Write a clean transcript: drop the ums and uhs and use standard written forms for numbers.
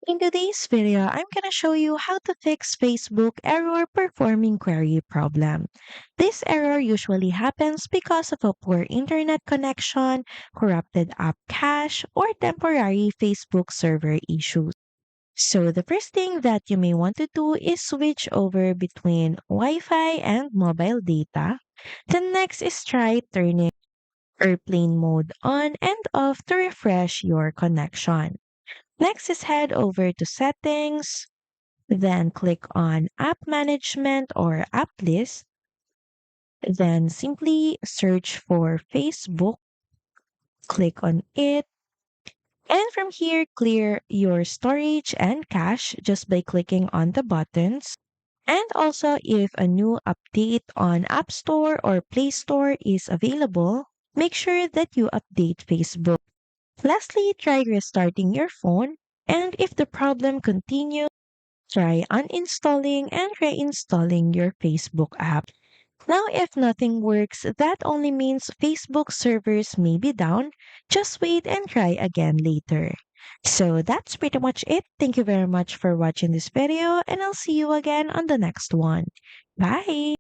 In today's video, I'm going to show you how to fix Facebook error performing query problem. This error usually happens because of a poor internet connection, corrupted app cache, or temporary Facebook server issues. So the first thing that you may want to do is switch over between Wi-Fi and mobile data. The next is try turning airplane mode on and off to refresh your connection. Next is head over to settings, then click on app management or app list, then simply search for Facebook, click on it, and from here clear your storage and cache just by clicking on the buttons. And also if a new update on App Store or Play Store is available, make sure that you update Facebook. Lastly, try restarting your phone, and if the problem continues, try uninstalling and reinstalling your Facebook app. Now, if nothing works, that only means Facebook servers may be down. Just wait and try again later. So that's pretty much it. Thank you very much for watching this video, and I'll see you again on the next one. Bye!